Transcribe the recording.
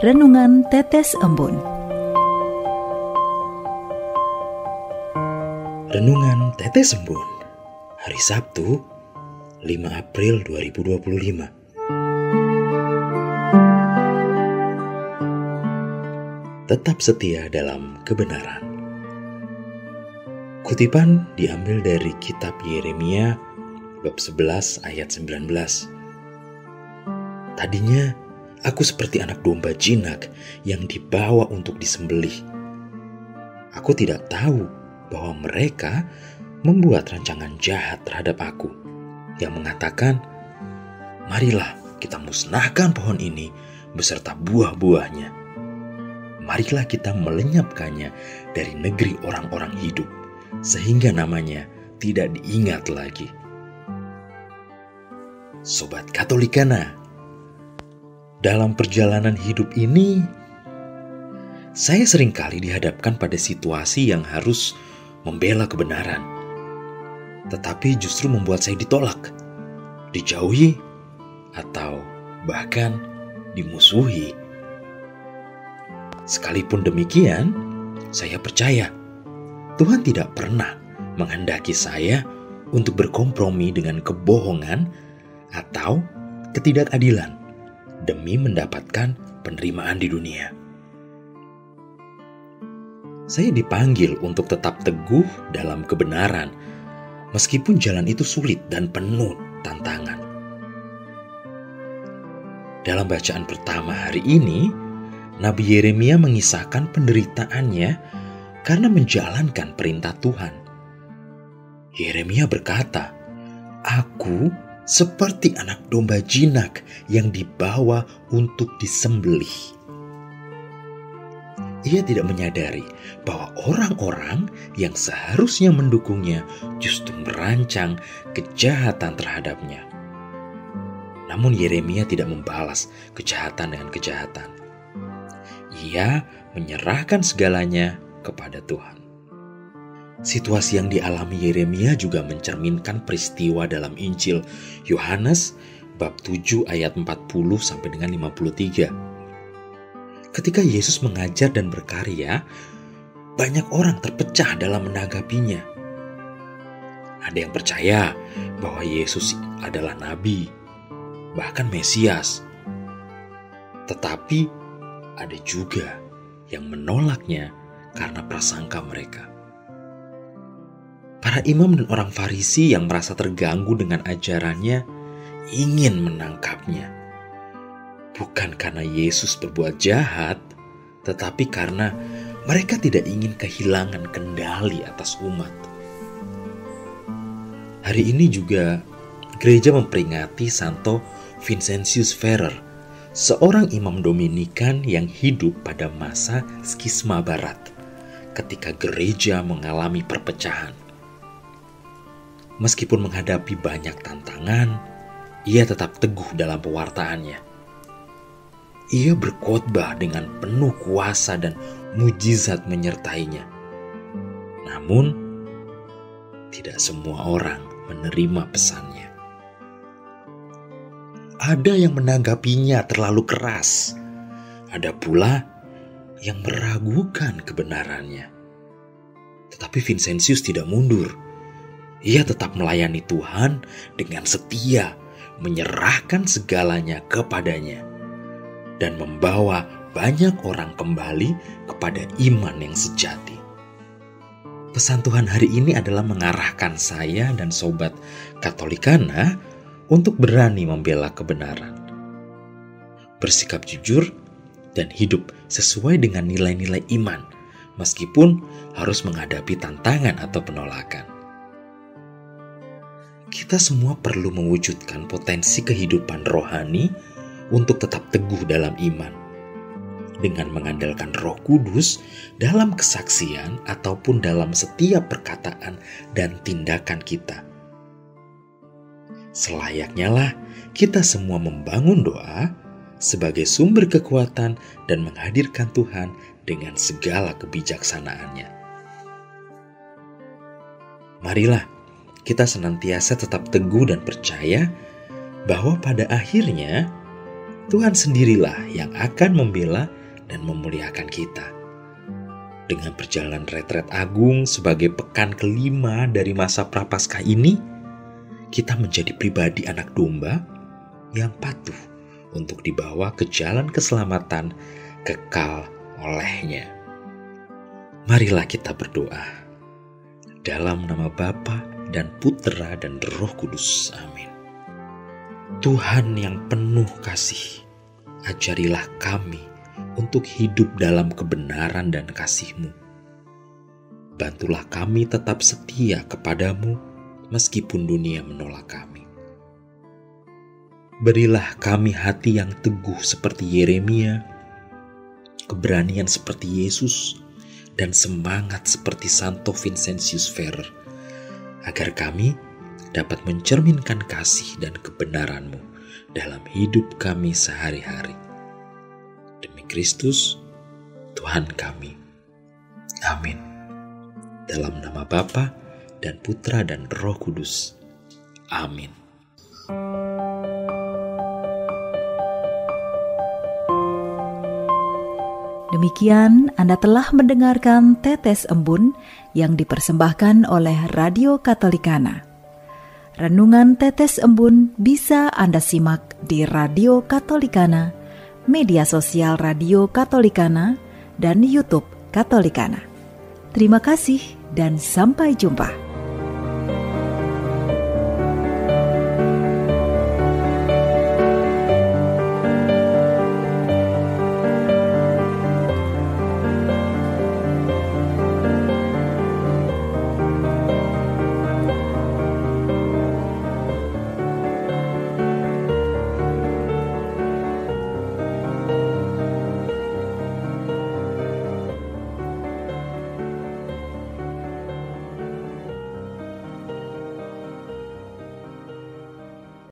Renungan Tetes Embun. Renungan Tetes Embun, hari Sabtu, 5 April 2025. Tetap setia dalam kebenaran. Kutipan diambil dari kitab Yeremia bab 11 ayat 19. Tadinya aku seperti anak domba jinak yang dibawa untuk disembelih. Aku tidak tahu bahwa mereka membuat rancangan jahat terhadap aku yang mengatakan, "Marilah kita musnahkan pohon ini beserta buah-buahnya. Marilah kita melenyapkannya dari negeri orang-orang hidup, sehingga namanya tidak diingat lagi." Sobat Katolikana, dalam perjalanan hidup ini, saya seringkali dihadapkan pada situasi yang harus membela kebenaran, tetapi justru membuat saya ditolak, dijauhi, atau bahkan dimusuhi. Sekalipun demikian, saya percaya Tuhan tidak pernah menghendaki saya untuk berkompromi dengan kebohongan atau ketidakadilan demi mendapatkan penerimaan di dunia. Saya dipanggil untuk tetap teguh dalam kebenaran, meskipun jalan itu sulit dan penuh tantangan. Dalam bacaan pertama hari ini, Nabi Yeremia mengisahkan penderitaannya karena menjalankan perintah Tuhan. Yeremia berkata, "Aku seperti anak domba jinak yang dibawa untuk disembelih." Ia tidak menyadari bahwa orang-orang yang seharusnya mendukungnya justru merancang kejahatan terhadapnya. Namun Yeremia tidak membalas kejahatan dengan kejahatan. Ia menyerahkan segalanya kepada Tuhan. Situasi yang dialami Yeremia juga mencerminkan peristiwa dalam Injil Yohanes bab 7 ayat 40 sampai dengan 53. Ketika Yesus mengajar dan berkarya, banyak orang terpecah dalam menanggapinya. Ada yang percaya bahwa Yesus adalah nabi, bahkan Mesias. Tetapi ada juga yang menolaknya karena prasangka mereka. Para imam dan orang Farisi yang merasa terganggu dengan ajarannya ingin menangkapnya. Bukan karena Yesus berbuat jahat, tetapi karena mereka tidak ingin kehilangan kendali atas umat. Hari ini juga gereja memperingati Santo Vincentius Ferrer, seorang imam Dominikan yang hidup pada masa skisma barat, ketika gereja mengalami perpecahan. Meskipun menghadapi banyak tantangan, ia tetap teguh dalam pewartaannya. Ia berkhotbah dengan penuh kuasa dan mujizat menyertainya. Namun, tidak semua orang menerima pesannya. Ada yang menanggapinya terlalu keras. Ada pula yang meragukan kebenarannya. Tetapi Vincentius tidak mundur. Ia tetap melayani Tuhan dengan setia, menyerahkan segalanya kepadanya, dan membawa banyak orang kembali kepada iman yang sejati. Pesan Tuhan hari ini adalah mengarahkan saya dan sobat Katolikana untuk berani membela kebenaran, bersikap jujur, dan hidup sesuai dengan nilai-nilai iman, meskipun harus menghadapi tantangan atau penolakan. Kita semua perlu mewujudkan potensi kehidupan rohani untuk tetap teguh dalam iman, dengan mengandalkan Roh Kudus dalam kesaksian ataupun dalam setiap perkataan dan tindakan kita. Selayaknya lah kita semua membangun doa sebagai sumber kekuatan dan menghadirkan Tuhan dengan segala kebijaksanaannya. Marilah kita senantiasa tetap teguh dan percaya bahwa pada akhirnya Tuhan sendirilah yang akan membela dan memuliakan kita. Dengan perjalanan retret agung sebagai pekan kelima dari masa Prapaskah ini, kita menjadi pribadi anak domba yang patuh untuk dibawa ke jalan keselamatan kekal oleh-Nya. Marilah kita berdoa. Dalam nama Bapa dan Putra dan Roh Kudus. Amin. Tuhan yang penuh kasih, ajarilah kami untuk hidup dalam kebenaran dan kasih-Mu. Bantulah kami tetap setia kepadamu meskipun dunia menolak kami. Berilah kami hati yang teguh seperti Yeremia, keberanian seperti Yesus, dan semangat seperti Santo Vincentius Ferrer, agar kami dapat mencerminkan kasih dan kebenaran-Mu dalam hidup kami sehari-hari. Demi Kristus, Tuhan kami. Amin. Dalam nama Bapa dan Putra dan Roh Kudus. Amin. Demikian Anda telah mendengarkan Tetes Embun yang dipersembahkan oleh Radio Katolikana. Renungan Tetes Embun bisa Anda simak di Radio Katolikana, media sosial Radio Katolikana, dan YouTube Katolikana. Terima kasih dan sampai jumpa.